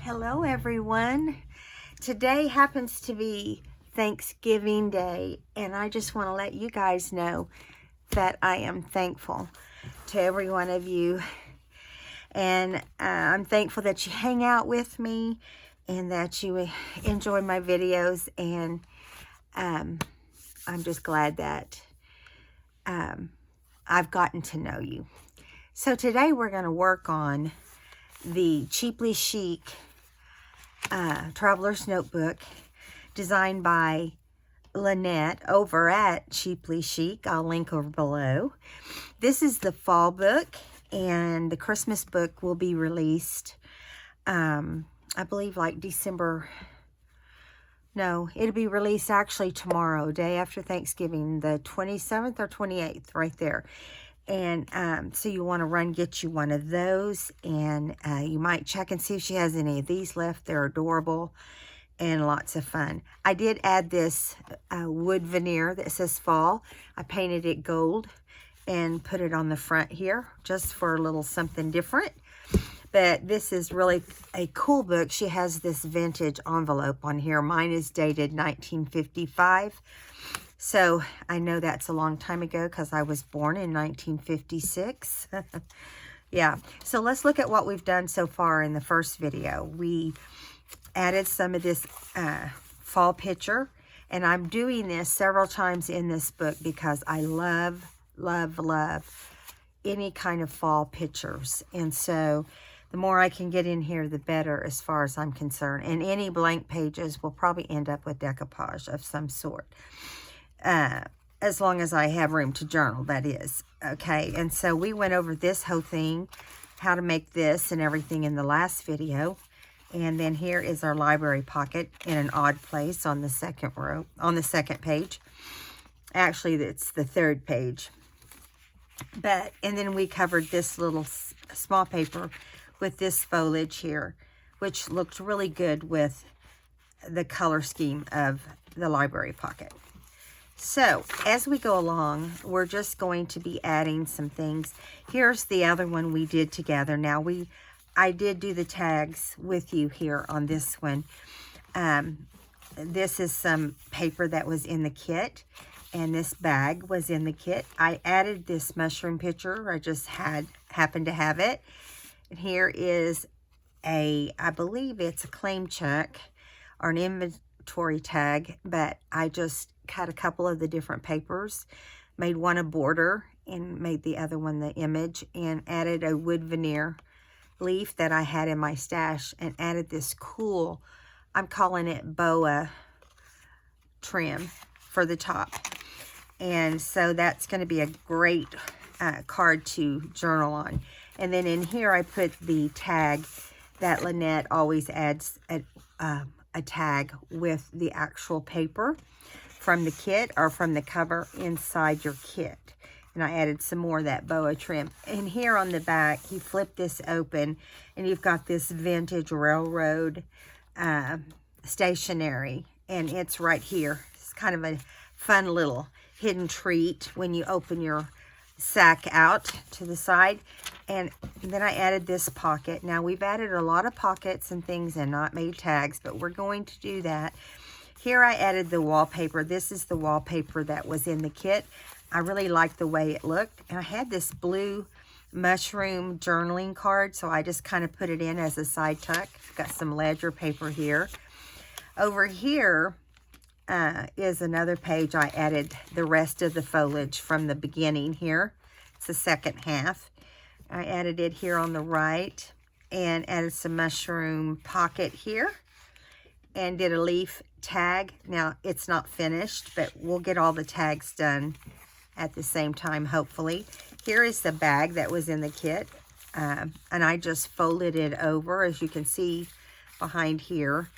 Hello everyone. Today happens to be Thanksgiving Day, and I just want to let you guys know that I am thankful to every one of you, and I'm thankful that you hang out with me and that you enjoy my videos, and I'm just glad that I've gotten to know you. So today we're going to work on the Cheaply Chic Traveler's Notebook, designed by Lynette over at Cheaply Chic. I'll link over below. This is the fall book, and the Christmas book will be released, I believe like December. No, it'll be released actually tomorrow, day after Thanksgiving, the 27th or 28th, right there. And so you want to run get you one of those, and you might check and see if she has any of these left. They're adorable and lots of fun. I did add this wood veneer that says fall. I painted it gold and put it on the front here just for a little something different. But this is really a cool book. She has this vintage envelope on here. Mine is dated 1955. So I know that's a long time ago because I was born in 1956. Yeah, so let's look at what we've done so far in the first video. We added some of this fall picture, and I'm doing this several times in this book because I love, love, love any kind of fall pictures. And so the more I can get in here, the better as far as I'm concerned. And any blank pages will probably end up with decoupage of some sort. As long as I have room to journal, that is. Okay, and so we went over this whole thing, how to make this and everything in the last video. And then here is our library pocket in an odd place on the second row, on the second page. Actually, it's the third page. And then we covered this little small paper with this foliage here, which looked really good with the color scheme of the library pocket. So, as we go along, we're just going to be adding some things. Here's the other one we did together. Now, I did do the tags with you here on this one. This is some paper that was in the kit, and this bag was in the kit. I added this mushroom picture. I just happened to have it. And here is I believe it's a claim check or an inventory tag, but I just cut a couple of the different papers, made one a border and made the other one the image, and added a wood veneer leaf that I had in my stash, and added this cool, I'm calling it boa trim for the top. And so that's going to be a great card to journal on. And then in here I put the tag that Lynette always adds a tag with the actual paper from the kit or from the cover inside your kit. And I added some more of that boa trim. And here on the back, you flip this open and you've got this vintage railroad stationery, and it's right here. It's kind of a fun little hidden treat when you open your sack out to the side. And then I added this pocket. Now, we've added a lot of pockets and things and not made tags, but we're going to do that. Here I added the wallpaper. This is the wallpaper that was in the kit. I really liked the way it looked. And I had this blue mushroom journaling card, so I just kind of put it in as a side tuck. Got some ledger paper here. Over here is another page. I added the rest of the foliage from the beginning here. It's the second half. I added it here on the right and added some mushroom pocket here and did a leaf tag. Now, it's not finished, but we'll get all the tags done at the same time, hopefully. Here is the bag that was in the kit, and I just folded it over, as you can see behind here.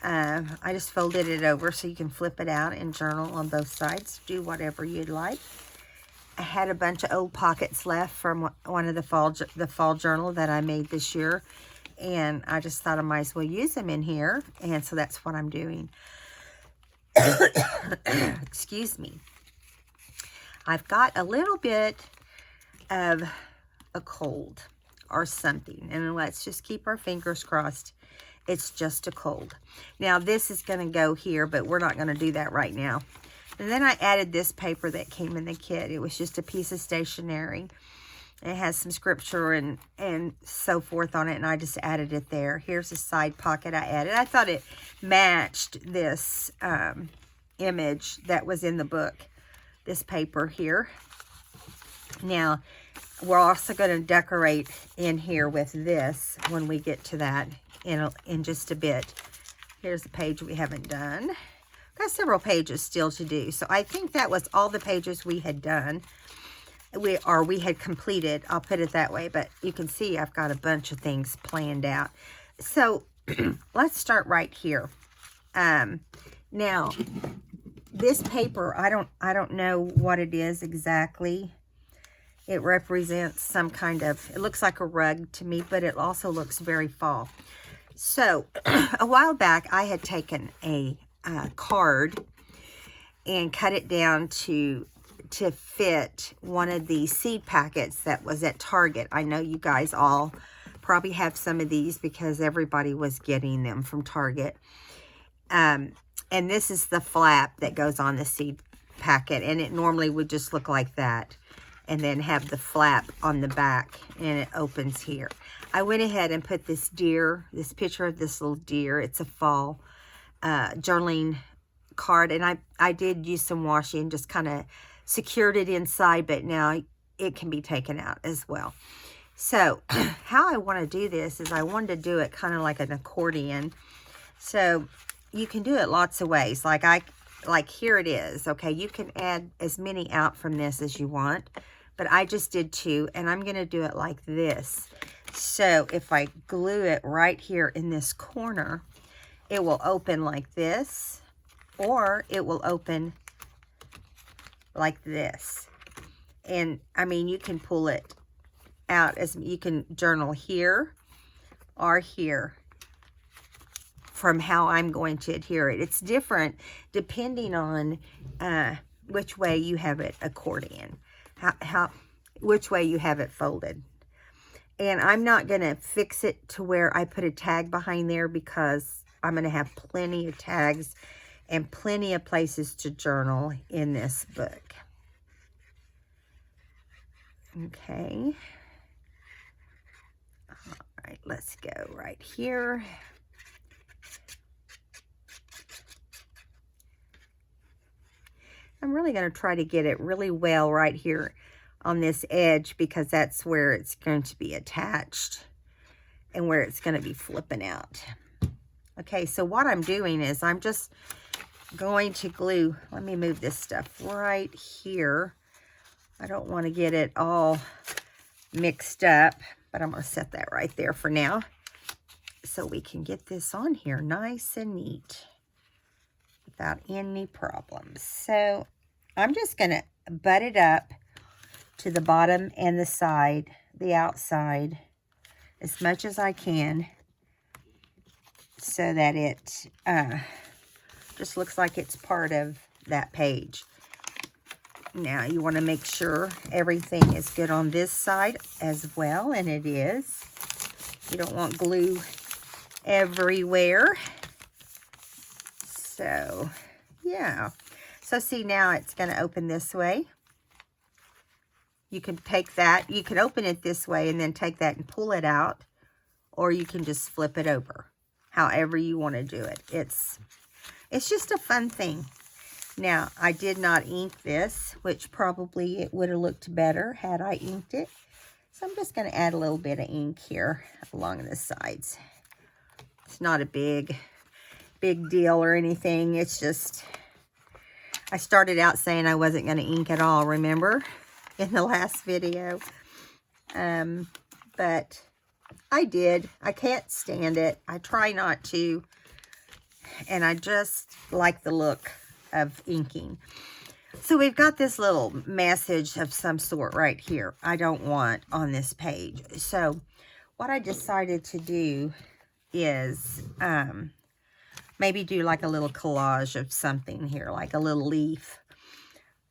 I just folded it over so you can flip it out and journal on both sides. Do whatever you'd like. I had a bunch of old pockets left from one of the fall journal that I made this year, and I just thought I might as well use them in here, and so that's what I'm doing. Excuse me. I've got a little bit of a cold or something, and let's just keep our fingers crossed It's just a cold. Now this is going to go here, but we're not going to do that right now. And then I added this paper that came in the kit. It was just a piece of stationery. It has some scripture and so forth on it, and I just added it there. Here's a side pocket I added. I thought it matched this image that was in the book, this paper here. Now, we're also going to decorate in here with this when we get to that in just a bit. Here's a page we haven't done. Got several pages still to do. So I think that was all the pages we had done. We had completed. I'll put it that way. But you can see I've got a bunch of things planned out. So let's start right here. Now, this paper, I don't know what it is exactly. It represents some kind of, it looks like a rug to me, but it also looks very fall. So a while back, I had taken a card and cut it down to fit one of the seed packets that was at Target. I know you guys all probably have some of these because everybody was getting them from Target. And this is the flap that goes on the seed packet, and it normally would just look like that, and then have the flap on the back, and it opens here. I went ahead and put this deer, this picture of this little deer. It's a fall journaling card, and I did use some washi and just kind of secured it inside, but now it can be taken out as well. So how I want to do this is I wanted to do it kind of like an accordion. So you can do it lots of ways. Like here it is. Okay, you can add as many out from this as you want, but I just did 2, and I'm going to do it like this. So if I glue it right here in this corner, it will open like this, or it will open like this. And I mean, you can pull it out as you can journal here or here from how I'm going to adhere it. It's different depending on which way you have it accordion, which way you have it folded. And I'm not going to fix it to where I put a tag behind there because I'm going to have plenty of tags and plenty of places to journal in this book. Okay. All right, let's go right here. I'm really going to try to get it really well right here on this edge because that's where it's going to be attached and where it's going to be flipping out. Okay, so what I'm doing is I'm just going to glue, let me move this stuff right here. I don't want to get it all mixed up, but I'm going to set that right there for now so we can get this on here nice and neat without any problems. So I'm just going to butt it up to the bottom and the side, the outside, as much as I can so that it just looks like it's part of that page. Now you want to make sure everything is good on this side as well, and it is. You don't want glue everywhere. So, yeah. So see, now it's going to open this way. You can take that, you can open it this way and then take that and pull it out, or you can just flip it over, however you want to do it. It's just a fun thing. Now, I did not ink this, which probably it would have looked better had I inked it. So I'm just going to add a little bit of ink here along the sides. It's not a big deal or anything. It's just, I started out saying I wasn't going to ink at all, remember? In the last video. But I did. I can't stand it. I try not to. And I just like the look of inking. So we've got this little message of some sort right here I don't want on this page. So what I decided to do is maybe do like a little collage of something here, like a little leaf.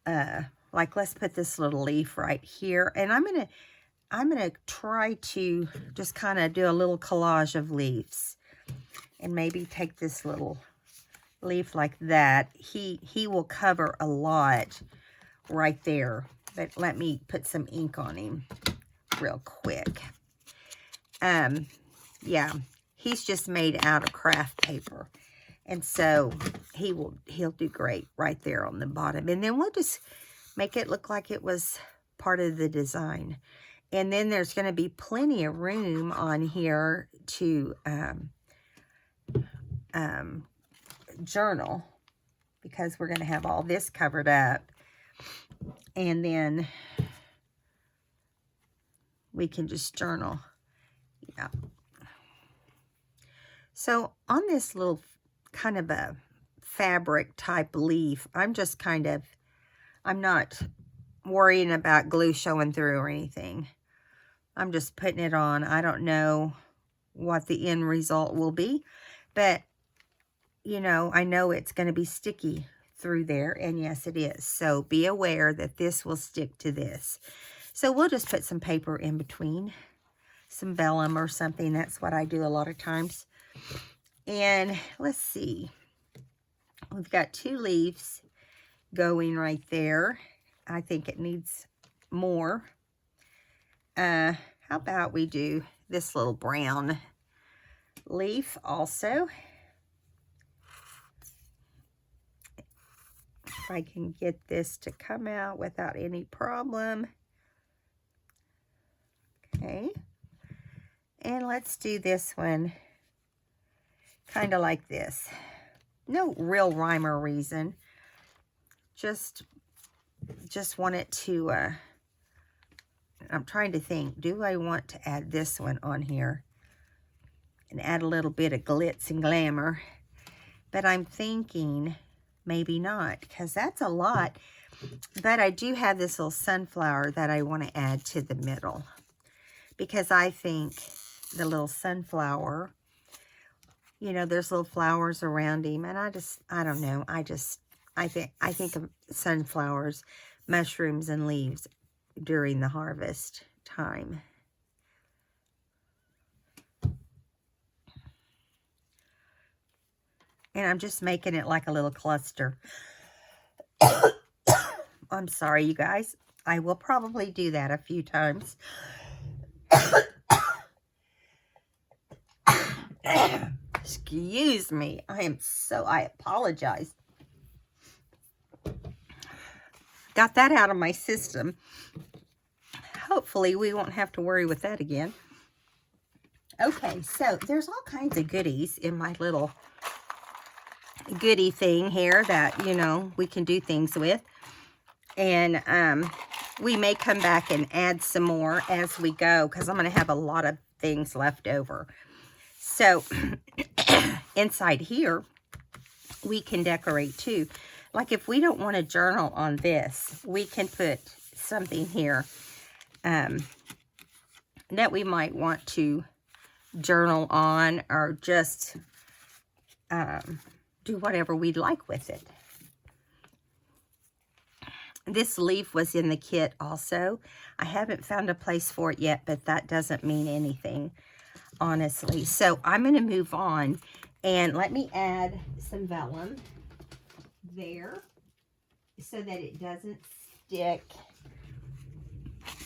Like let's put this little leaf right here, and I'm gonna try to just kind of do a little collage of leaves and maybe take this little leaf like that. He will cover a lot right there. But let me put some ink on him real quick. Yeah, he's just made out of craft paper. And so he'll do great right there on the bottom. And then we'll just make it look like it was part of the design. And then there's going to be plenty of room on here to journal, because we're going to have all this covered up. And then we can just journal. Yeah. So on this little kind of a fabric type leaf, I'm not worrying about glue showing through or anything. I'm just putting it on. I don't know what the end result will be, but you know, I know it's going to be sticky through there, and yes, it is. So be aware that this will stick to this. So we'll just put some paper in between, some vellum or something. That's what I do a lot of times. And let's see. We've got 2 leaves going right there. I think it needs more. How about we do this little brown leaf also? If I can get this to come out without any problem. Okay. And let's do this one kind of like this. No real rhyme or reason. Just want it to, I'm trying to think, do I want to add this one on here and add a little bit of glitz and glamour? But I'm thinking maybe not, because that's a lot. But I do have this little sunflower that I want to add to the middle, because I think the little sunflower, you know, there's little flowers around him, and I don't know, I think of sunflowers, mushrooms, and leaves during the harvest time. And I'm just making it like a little cluster. I'm sorry, you guys. I will probably do that a few times. Excuse me. I apologize. Got that out of my system. Hopefully we won't have to worry with that again. Okay, so there's all kinds of goodies in my little goodie thing here that, you know, we can do things with. And we may come back and add some more as we go, because I'm going to have a lot of things left over. So inside here, we can decorate too. Like if we don't want to journal on this, we can put something here that we might want to journal on, or just do whatever we'd like with it. This leaf was in the kit also. I haven't found a place for it yet, but that doesn't mean anything, honestly. So I'm going to move on, and let me add some vellum there so that it doesn't stick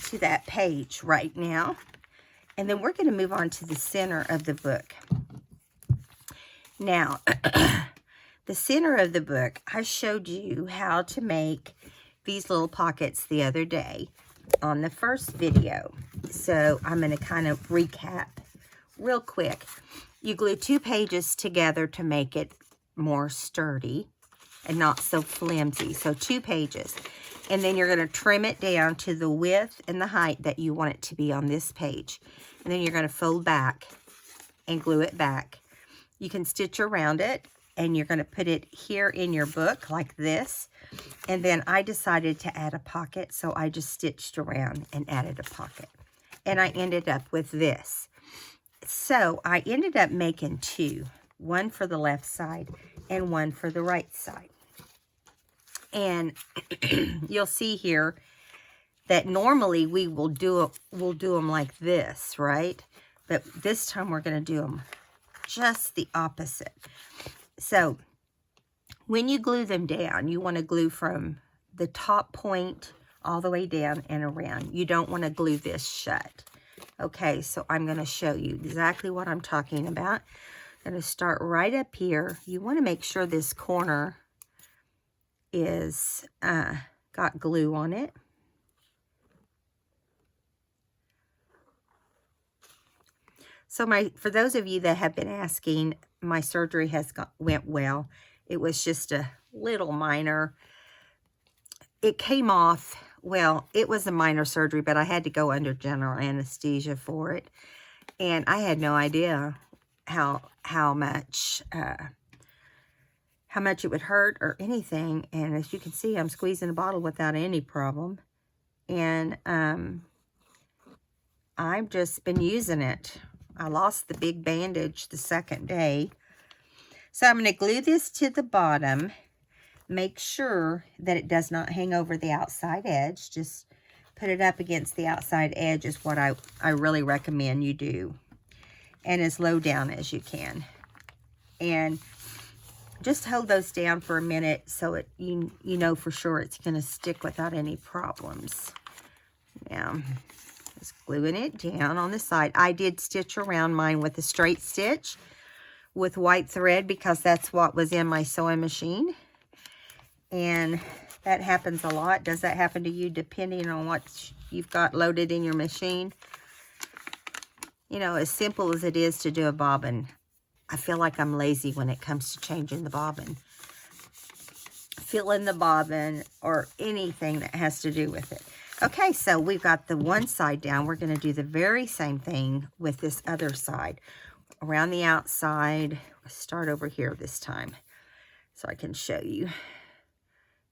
to that page right now. And then we're going to move on to the center of the book. Now, the center of the book, I showed you how to make these little pockets the other day on the first video. So I'm going to kind of recap real quick. You glue 2 pages together to make it more sturdy and not so flimsy. So 2 pages. And then you're going to trim it down to the width and the height that you want it to be on this page. And then you're going to fold back and glue it back. You can stitch around it, and you're going to put it here in your book like this. And then I decided to add a pocket, so I just stitched around and added a pocket. And I ended up with this. So I ended up making 2, one for the left side and one for the right side. And you'll see here that normally we will do them like this, right? But this time we're going to do them just the opposite. So when you glue them down, you want to glue from the top point all the way down and around. You don't want to glue this shut. Okay, so I'm going to show you exactly what I'm talking about. I'm going to start right up here. You want to make sure this corner is got glue on it. So for those of you that have been asking, my surgery went well. It was just a little minor. It came off, well, it was a minor surgery, but I had to go under general anesthesia for it. And I had no idea how much it would hurt or anything. And as you can see, I'm squeezing a bottle without any problem. And I've just been using it. I lost the big bandage the second day. So I'm going to glue this to the bottom. Make sure that it does not hang over the outside edge. Just put it up against the outside edge is what I really recommend you do. And as low down as you can. And just hold those down for a minute so you know for sure it's going to stick without any problems. Now, just gluing it down on the side. I did stitch around mine with a straight stitch with white thread because that's what was in my sewing machine. And that happens a lot. Does that happen to you depending on what you've got loaded in your machine? You know, as simple as it is to do a bobbin, I feel like I'm lazy when it comes to changing the bobbin. Filling the bobbin or anything that has to do with it. Okay, so we've got the one side down. We're going to do the very same thing with this other side. Around the outside, start over here this time so I can show you.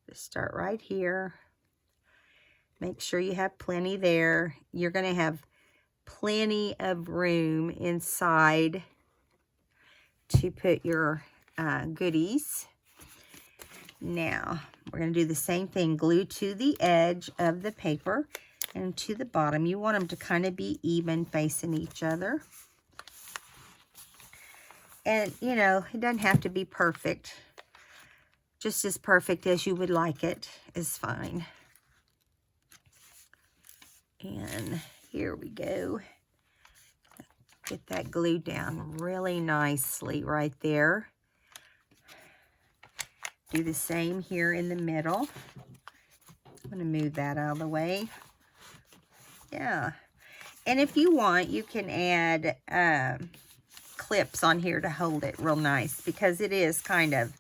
Just start right here. Make sure you have plenty there. You're going to have plenty of room inside to put your goodies. Now, we're going to do the same thing. Glue to the edge of the paper and to the bottom. You want them to kind of be even facing each other. And, you know, it doesn't have to be perfect. Just as perfect as you would like it is fine. And here we go. Get that glued down really nicely right there. Do the same here in the middle. I'm going to move that out of the way. Yeah. And if you want, you can add clips on here to hold it real nice because it is kind of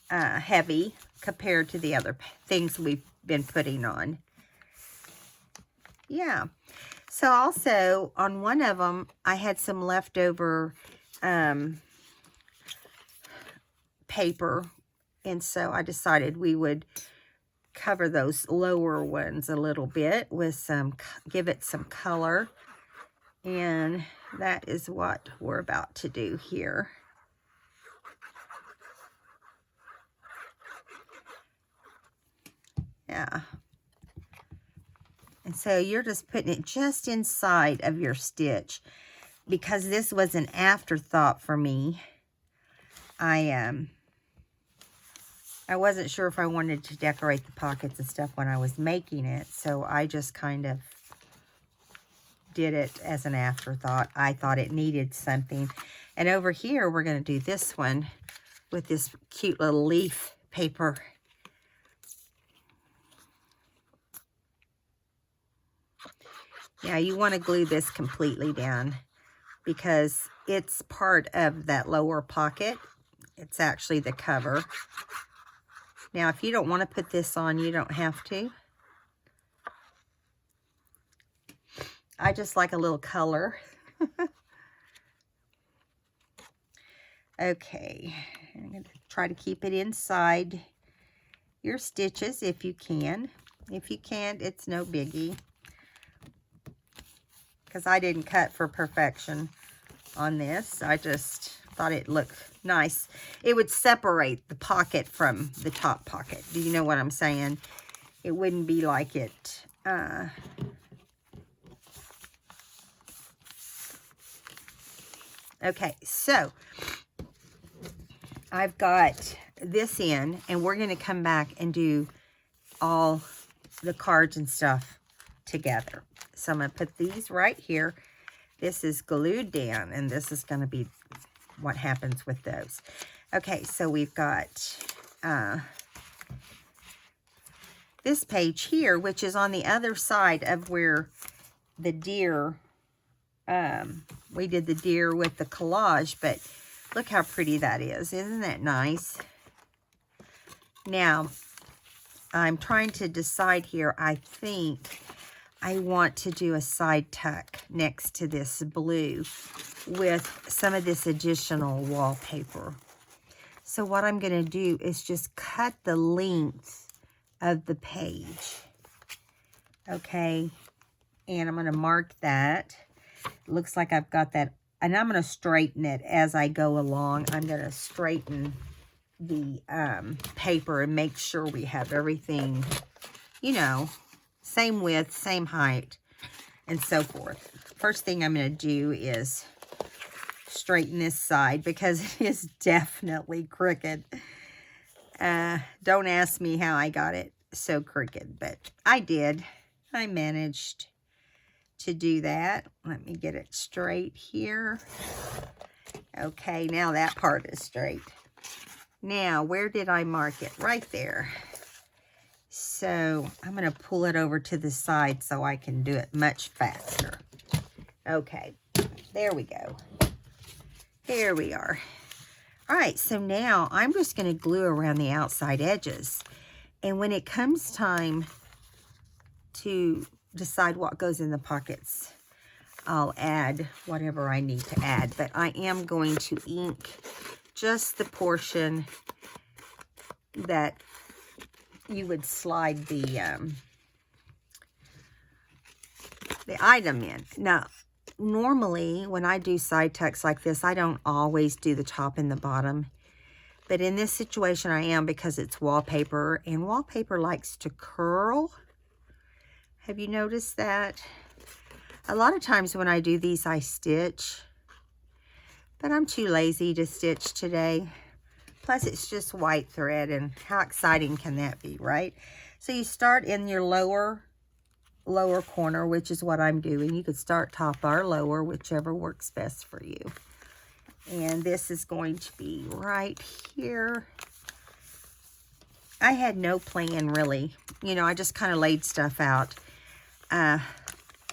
heavy compared to the other things we've been putting on. Yeah. So also on one of them, I had some leftover paper. And so I decided we would cover those lower ones a little bit with some, give it some color. And that is what we're about to do here. Yeah. And so you're just putting it just inside of your stitch. Because this was an afterthought for me. I wasn't sure if I wanted to decorate the pockets and stuff when I was making it. So I just kind of did it as an afterthought. I thought it needed something. And over here, we're going to do this one with this cute little leaf paper. Now, you want to glue this completely down because it's part of that lower pocket. It's actually the cover. Now, if you don't want to put this on, you don't have to. I just like a little color. Okay, I'm going to try to keep it inside your stitches if you can. If you can't, it's no biggie. Because I didn't cut for perfection on this. I just thought it looked nice. It would separate the pocket from the top pocket. Do you know what I'm saying? It wouldn't be like it. Okay, so I've got this in, and we're going to come back and do all the cards and stuff together. So I'm going to put these right here. This is glued down, and this is going to be what happens with those. Okay, so we've got this page here, which is on the other side of where the deer, we did the deer with the collage, but look how pretty that is. Isn't that nice? Now, I'm trying to decide here. I think I want to do a side tuck next to this blue with some of this additional wallpaper. So what I'm going to do is just cut the length of the page. Okay. And I'm going to mark that. It looks like I've got that. And I'm going to straighten it as I go along. I'm going to straighten the paper and make sure we have everything, you know, same width, same height, and so forth. First thing I'm going to do is straighten this side because it is definitely crooked. Don't ask me how I got it so crooked, but I did. I managed to do that. Let me get it straight here. Okay, now that part is straight. Now, where did I mark it? Right there. So, I'm going to pull it over to the side so I can do it much faster. Okay, there we go. There we are. All right, so now I'm just going to glue around the outside edges. And when it comes time to decide what goes in the pockets, I'll add whatever I need to add. But I am going to ink just the portion that you would slide the item in. Now, normally when I do side tucks like this, I don't always do the top and the bottom. But in this situation I am, because it's wallpaper, and wallpaper likes to curl. Have you noticed that? A lot of times when I do these, I stitch. But I'm too lazy to stitch today. Plus, it's just white thread, and how exciting can that be, right? So you start in your lower corner, which is what I'm doing. You could start top or lower, whichever works best for you. And this is going to be right here. I had no plan, really. You know, I just kind of laid stuff out.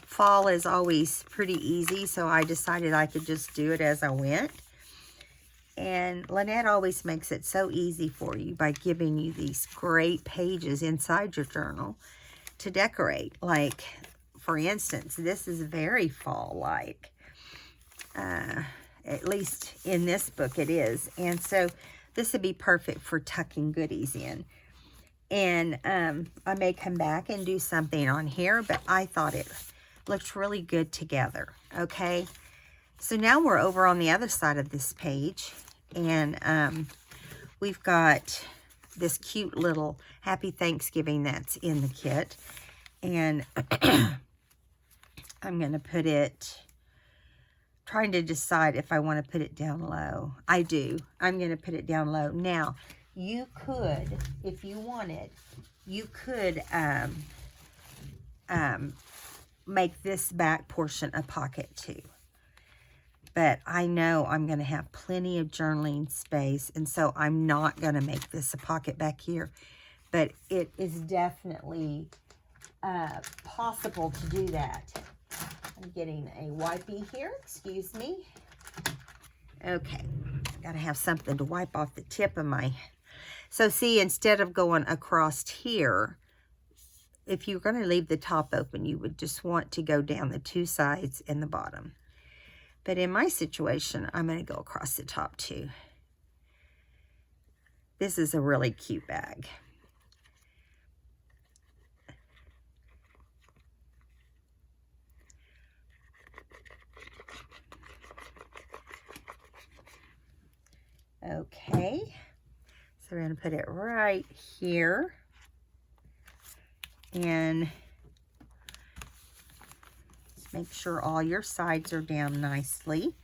Fall is always pretty easy, so I decided I could just do it as I went. And Lynette always makes it so easy for you by giving you these great pages inside your journal to decorate. Like, for instance, this is very fall-like. At least in this book it is. And so this would be perfect for tucking goodies in. And I may come back and do something on here, but I thought it looked really good together. Okay, so now we're over on the other side of this page, and we've got this cute little Happy Thanksgiving that's in the kit. And I'm going to put it, trying to decide if I want to put it down low. I do. I'm going to put it down low. Now, you could, if you wanted, you could make this back portion a pocket too. But I know I'm going to have plenty of journaling space, and so I'm not going to make this a pocket back here. But it is definitely possible to do that. I'm getting a wipey here, excuse me. Okay, got to have something to wipe off the tip of my... So see, instead of going across here, if you're going to leave the top open, you would just want to go down the two sides and the bottom. But in my situation, I'm going to go across the top too. This is a really cute bag. Okay, so we're going to put it right here. And make sure all your sides are down nicely.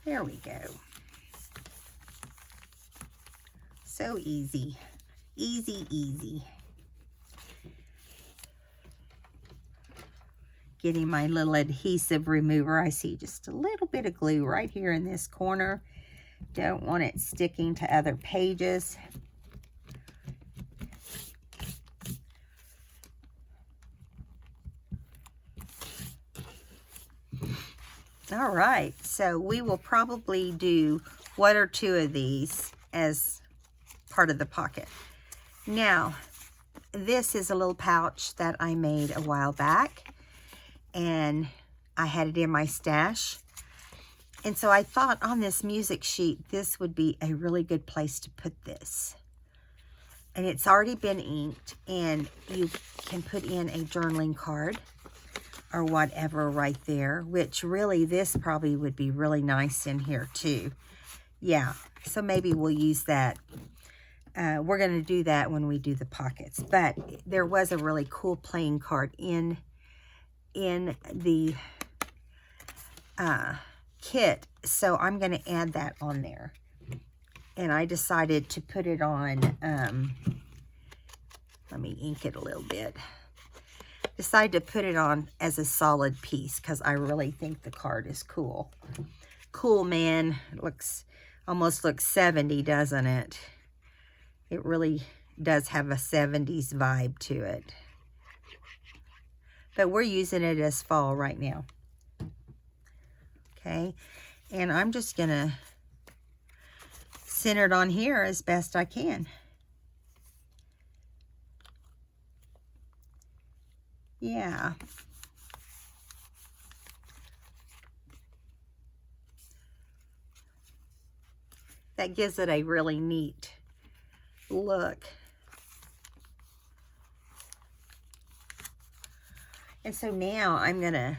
There we go. So easy. Easy, easy. Getting my little adhesive remover. I see just a little bit of glue right here in this corner. Don't want it sticking to other pages. All right, so we will probably do one or two of these as part of the pocket. Now, this is a little pouch that I made a while back, and I had it in my stash. And so I thought on this music sheet, this would be a really good place to put this. And it's already been inked, and you can put in a journaling card or whatever right there, which really this probably would be really nice in here too. Yeah, so maybe we'll use that. We're going to do that when we do the pockets. But there was a really cool playing card in the kit, so I'm going to add that on there. And I decided to put it on, let me ink it a little bit. Decided to put it on as a solid piece because I really think the card is cool. Cool, man. It almost looks 70, doesn't it? It really does have a 70s vibe to it. But we're using it as fall right now. Okay, and I'm just going to center it on here as best I can. Yeah. That gives it a really neat look. And so now I'm going to,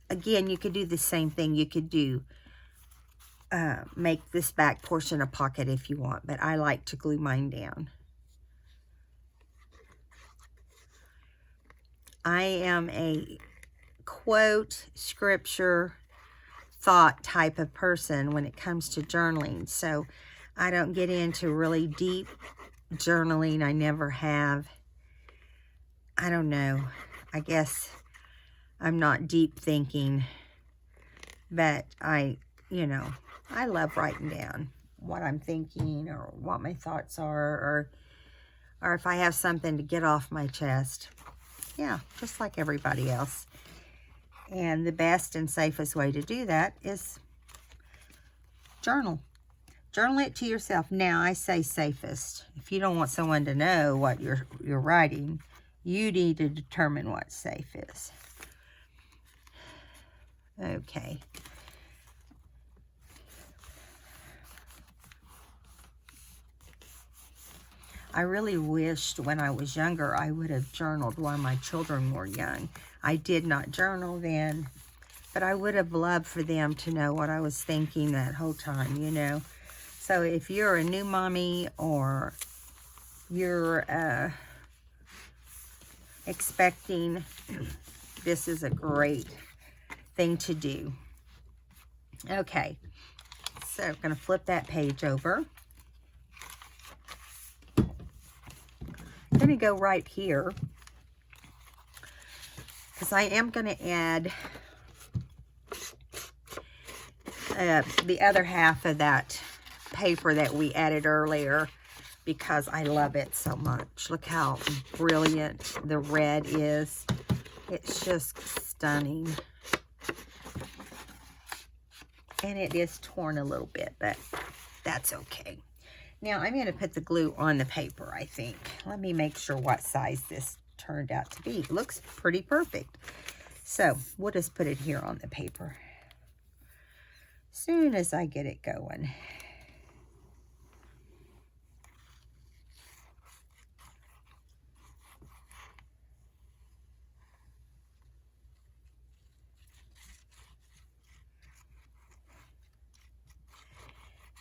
again, you could do the same thing. You could do, make this back portion a pocket if you want, but I like to glue mine down. I am a quote, scripture, thought type of person when it comes to journaling. So I don't get into really deep journaling. I never have. I don't know. I guess I'm not deep thinking, but I love writing down what I'm thinking or what my thoughts are, or if I have something to get off my chest. Yeah, just like everybody else. And the best and safest way to do that is journal. Journal it to yourself. Now, I say safest. If you don't want someone to know what you're writing, you need to determine what safe is. Okay. I really wished when I was younger I would have journaled while my children were young. I did not journal then, but I would have loved for them to know what I was thinking that whole time, you know. So if you're a new mommy or you're expecting, this is a great thing to do. Okay, so I'm going to flip that page over. I'm going to go right here because I am going to add the other half of that paper that we added earlier because I love it so much. Look how brilliant the red is. It's just stunning. And it is torn a little bit, but that's okay. Now, I'm going to put the glue on the paper, I think. Let me make sure what size this turned out to be. It looks pretty perfect. So, we'll just put it here on the paper. Soon as I get it going.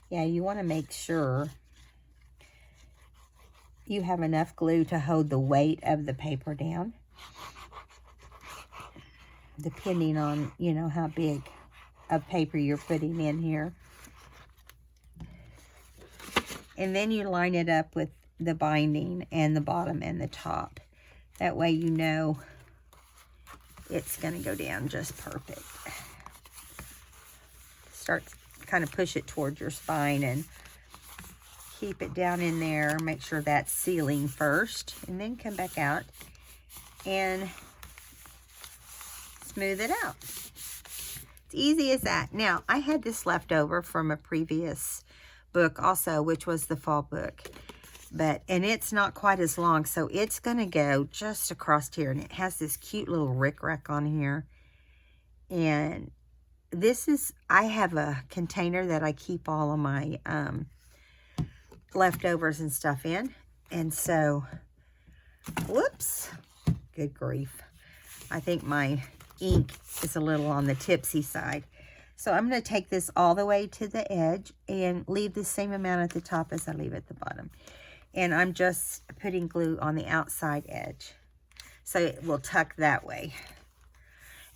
Yeah, you want to make sure you have enough glue to hold the weight of the paper down. Depending on, you know, how big of paper you're putting in here. And then you line it up with the binding and the bottom and the top. That way you know it's going to go down just perfect. Start, kind of push it towards your spine and keep it down in there. Make sure that's sealing first, and then come back out and smooth it out. It's easy as that. Now, I had this left over from a previous book also, which was the fall book. And it's not quite as long, so it's going to go just across here. And it has this cute little rickrack on here. And this is, I have a container that I keep all of my leftovers and stuff in. And so, whoops, good grief. I think my ink is a little on the tipsy side. So I'm going to take this all the way to the edge and leave the same amount at the top as I leave at the bottom. And I'm just putting glue on the outside edge, so it will tuck that way.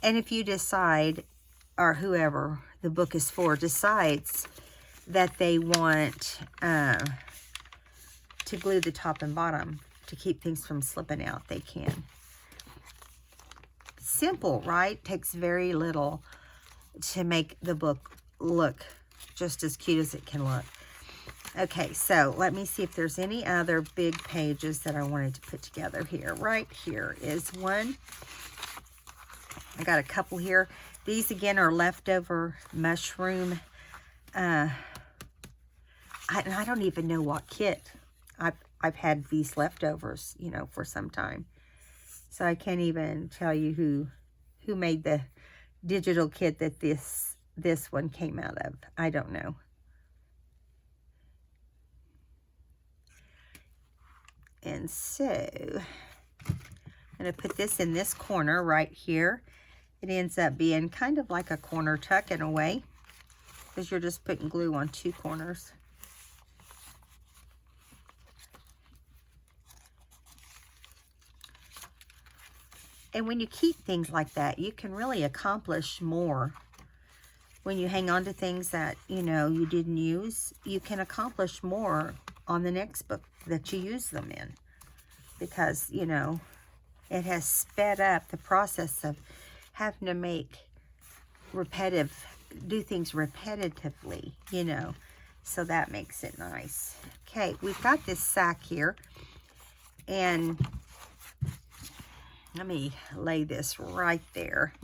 And if you decide, or whoever the book is for decides that they want to glue the top and bottom to keep things from slipping out, they can. Simple, right? Takes very little to make the book look just as cute as it can look. Okay, so let me see if there's any other big pages that I wanted to put together here. Right here is one. I got a couple here. These again are leftover mushroom. I don't even know what kit. I've had these leftovers, you know, for some time. So I can't even tell you who made the digital kit that this one came out of. I don't know. And so I'm going to put this in this corner right here. It ends up being kind of like a corner tuck in a way, because you're just putting glue on two corners. And when you keep things like that, you can really accomplish more. When you hang on to things that, you know, you didn't use, you can accomplish more on the next book that you use them in. Because, you know, it has sped up the process of having to do things repetitively, you know. So that makes it nice. Okay, we've got this sack here. And let me lay this right there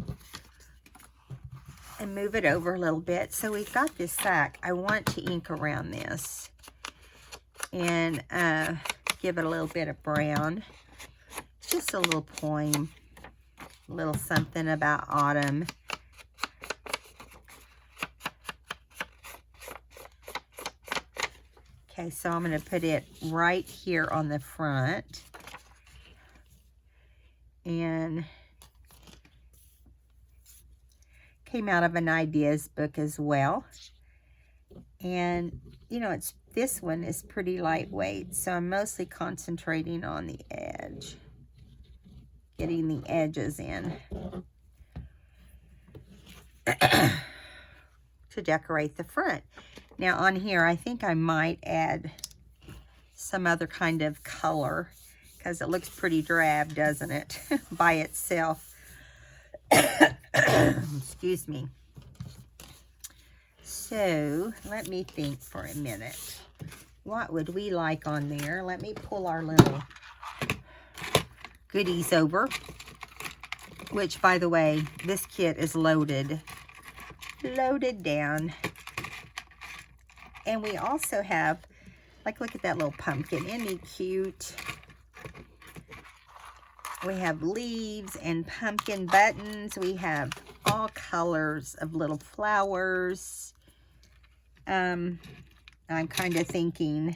and move it over a little bit. So we've got this sack. I want to ink around this and give it a little bit of brown. Just a little poem, a little something about autumn. Okay, so I'm going to put it right here on the front. And came out of an ideas book as well. And, you know, this one is pretty lightweight, so I'm mostly concentrating on the edge, getting the edges in to decorate the front. Now on here, I think I might add some other kind of color, because it looks pretty drab, doesn't it, by itself. Excuse me. So, let me think for a minute. What would we like on there? Let me pull our little goodies over. Which, by the way, this kit is loaded down. And we also have, like, look at that little pumpkin. Isn't he cute? We have leaves and pumpkin buttons. We have all colors of little flowers. I'm kind of thinking,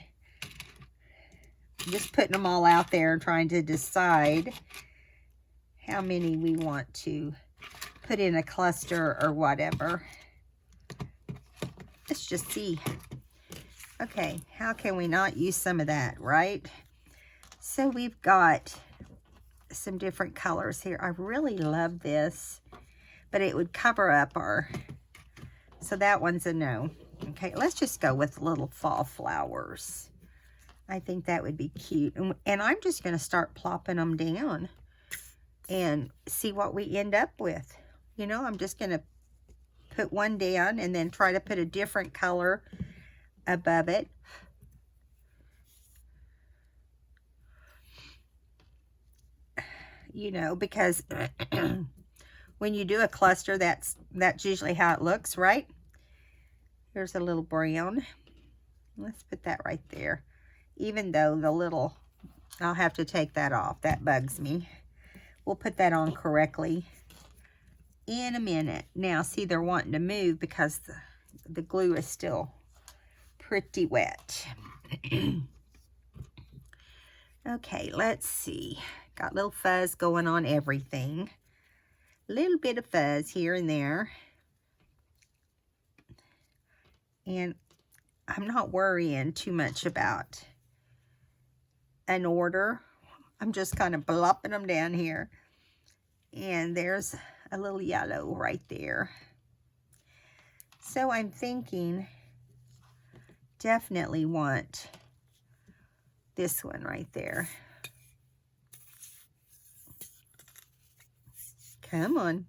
just putting them all out there, trying to decide how many we want to put in a cluster or whatever. Let's just see. Okay, how can we not use some of that, right? So we've got some different colors here. I really love this, but it would cover up our So that one's a no. Okay, let's just go with little fall flowers. I think that would be cute. And I'm just going to start plopping them down and see what we end up with. You know, I'm just going to put one down and then try to put a different color above it. You know, because when you do a cluster, that's usually how it looks, right? Here's a little brown. Let's put that right there. Even though the little, I'll have to take that off. That bugs me. We'll put that on correctly in a minute. Now, see, they're wanting to move because the glue is still pretty wet. Okay, let's see. Got little fuzz going on everything. A little bit of fuzz here and there. And I'm not worrying too much about an order. I'm just kind of plopping them down here. And there's a little yellow right there. So I'm thinking definitely want this one right there. Come on.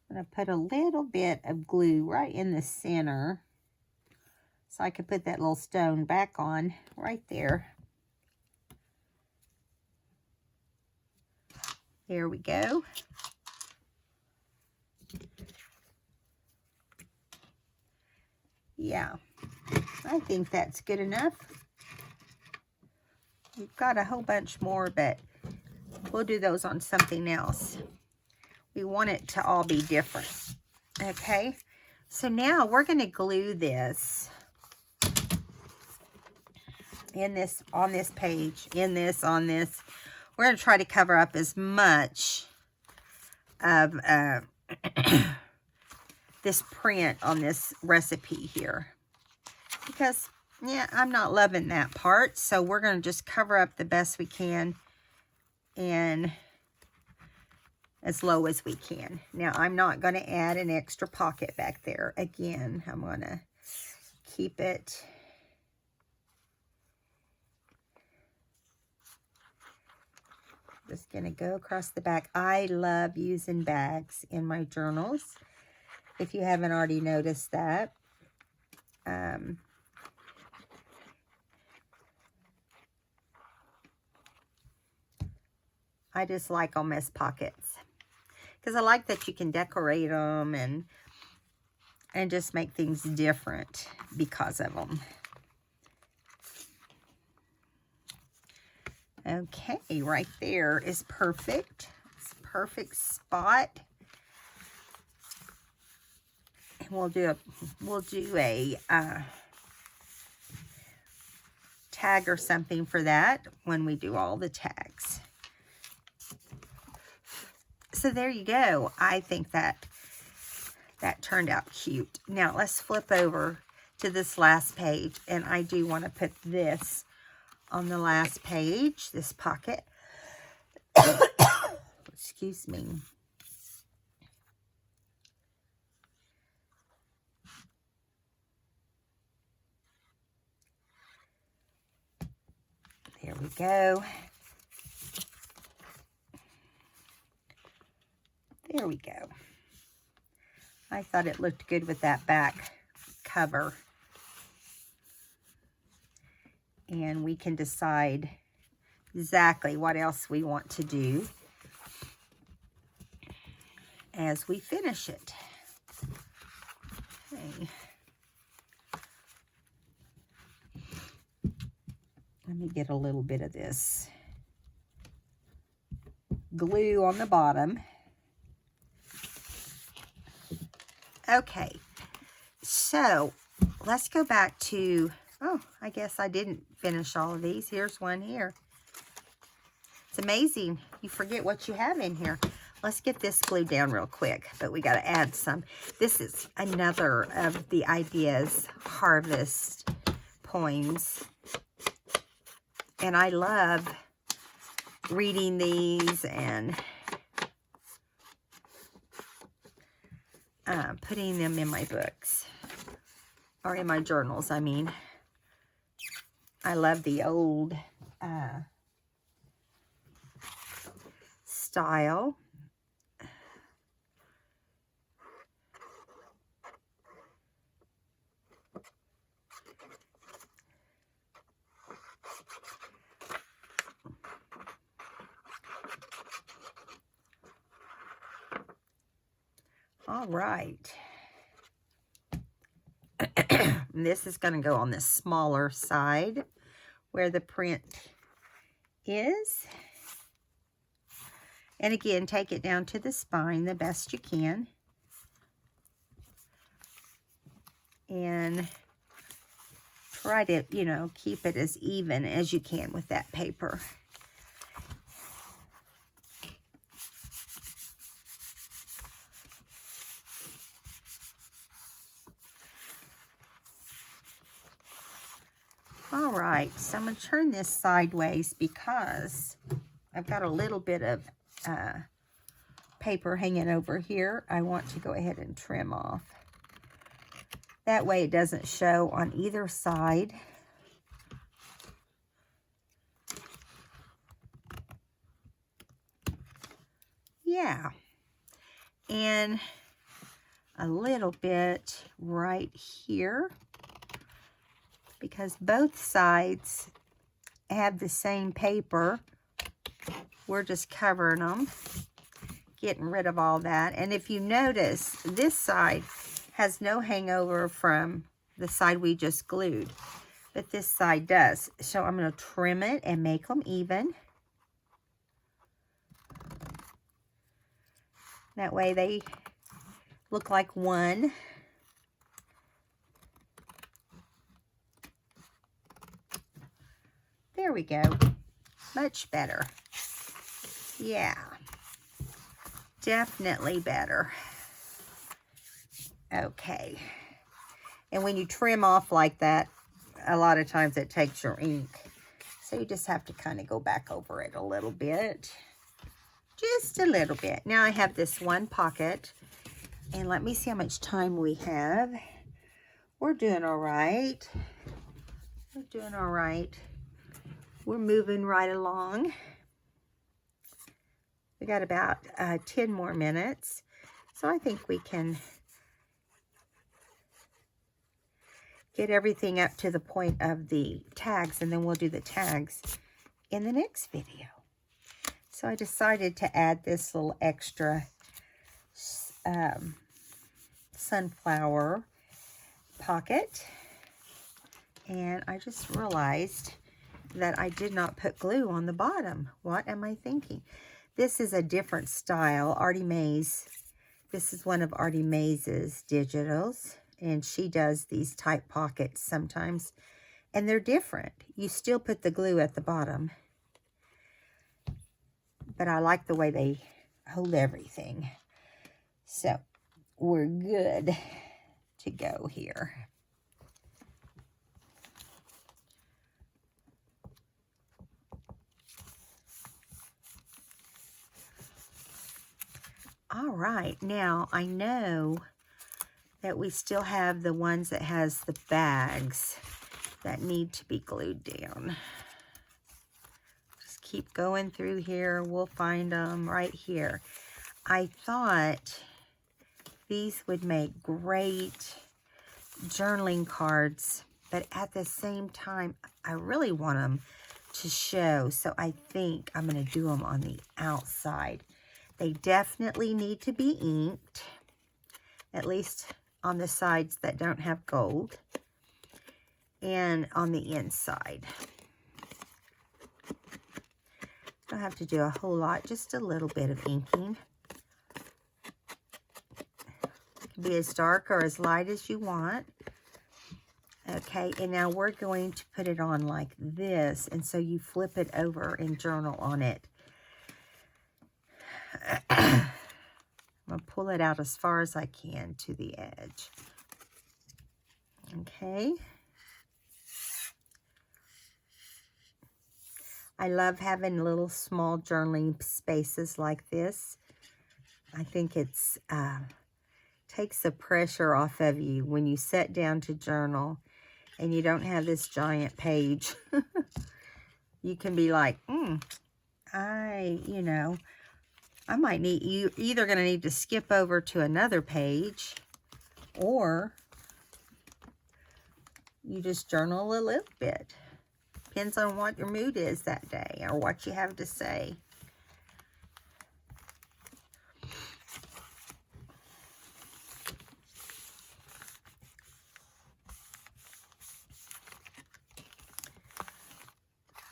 I'm going to put a little bit of glue right in the center so I could put that little stone back on right there. There we go. Yeah, I think that's good enough. We've got a whole bunch more, but we'll do those on something else. We want it to all be different. Okay, so now we're going to glue this in this, on this page, in this, on this. We're going to try to cover up as much of this print on this recipe here. Because, yeah, I'm not loving that part. So we're going to just cover up the best we can and as low as we can. Now, I'm not going to add an extra pocket back there. Again, I'm going to keep it. Just going to go across the back. I love using bags in my journals, if you haven't already noticed that. I just like them as pockets because I like that you can decorate them and just make things different because of them. Okay, right there is perfect. It's a perfect spot. And we'll do a tag or something for that when we do all the tags. So there you go. I think that turned out cute. Now let's flip over to this last page, and I do want to put this on the last page, this pocket. Excuse me. There we go. There we go. I thought it looked good with that back cover. And we can decide exactly what else we want to do as we finish it. Okay. Let me get a little bit of this glue on the bottom. Okay, so let's go back to, oh, I guess I didn't finish all of these. Here's one here. It's amazing. You forget what you have in here. let's get this glued down real quick, but we got to add some. This is another of the Ideas Harvest poems. And I love reading these and putting them in my books. Or in my journals, I mean. I love the old style. All right. This is going to go on the smaller side where the print is. And again, take it down to the spine the best you can. And try to, you know, keep it as even as you can with that paper. All right, so I'm going to turn this sideways because I've got a little bit of paper hanging over here. I want to go ahead and trim off. That way it doesn't show on either side. Yeah, and a little bit right here, because both sides have the same paper. We're just covering them, getting rid of all that. And if you notice, this side has no hangover from the side we just glued, but this side does. So I'm going to trim it and make them even. That way they look like one. There we go. Much better. Yeah. Definitely better. Okay. And when you trim off like that, a lot of times it takes your ink. So you just have to kind of go back over it a little bit. Just a little bit. Now I have this one pocket. And let me see how much time we have. We're doing all right. We're doing all right. We're moving right along. We got about 10 more minutes. So I think we can get everything up to the point of the tags, and then we'll do the tags in the next video. So I decided to add this little extra sunflower pocket. And I just realized that I did not put glue on the bottom. What am I thinking? This is a different style, Artie Mays. This is one of Artie Mays's digitals, and she does these type pockets sometimes, and they're different. You still put the glue at the bottom, but I like the way they hold everything. So we're good to go here. All right, now I know that we still have the ones that has the bags that need to be glued down. Just keep going through here. We'll find them right here. I thought these would make great journaling cards, but at the same time, I really want them to show. So I think I'm going to do them on the outside. They definitely need to be inked, at least on the sides that don't have gold, and on the inside. Don't have to do a whole lot, just a little bit of inking. It can be as dark or as light as you want. Okay, and now we're going to put it on like this, and so you flip it over and journal on it. I'm going to pull it out as far as I can to the edge. Okay. I love having little small journaling spaces like this. I think it's takes the pressure off of you when you sit down to journal and you don't have this giant page. You can be like, I might need, you're either going to need to skip over to another page, or you just journal a little bit. Depends on what your mood is that day or what you have to say.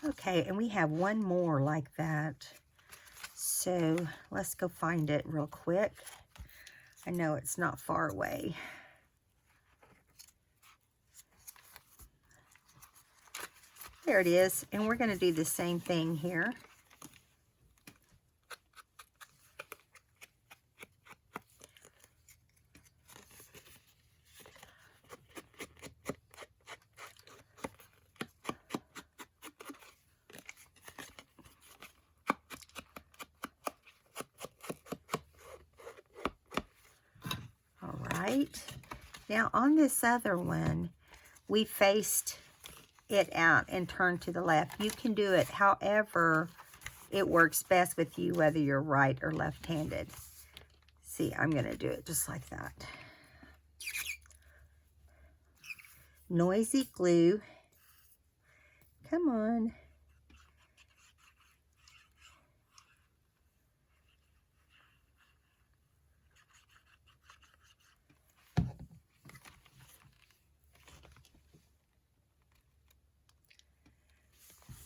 Okay, and we have one more like that. So let's go find it real quick. I know it's not far away. There it is, and we're going to do the same thing here. All right. Now on this other one, we faced it out and turn to the left. You can do it however it works best with you, whether you're right or left-handed. See, I'm going to do it just like that. Noisy glue. Come on.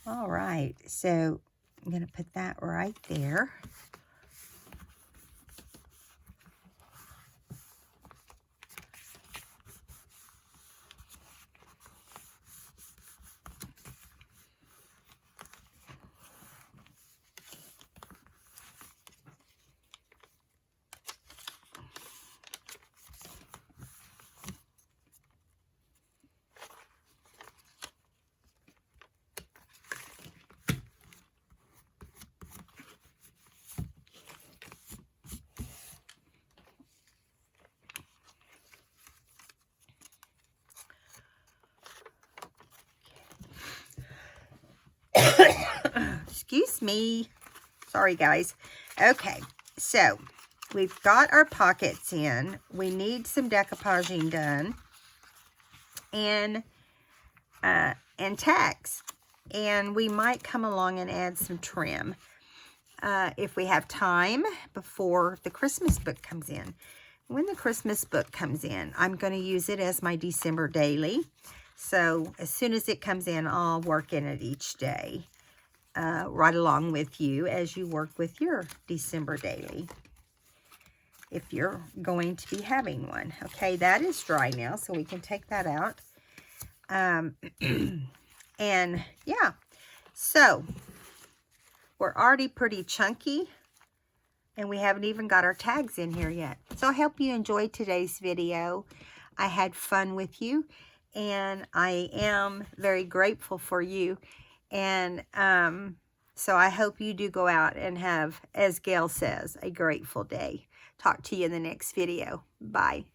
All right, so I'm going to put that right there. Excuse me. Sorry, guys. Okay, so we've got our pockets in. We need some decoupaging done. And tags. And we might come along and add some trim if we have time before the Christmas book comes in. When the Christmas book comes in, I'm going to use it as my December daily. So as soon as it comes in, I'll work in it each day, right along with you as you work with your December daily, if you're going to be having one. Okay, that is dry now, so we can take that out. And yeah, so we're already pretty chunky, and we haven't even got our tags in here yet. So I hope you enjoyed today's video. I had fun with you, and I am very grateful for you. And so I hope you do go out and have, as Gail says, a grateful day. Talk to you in the next video. Bye.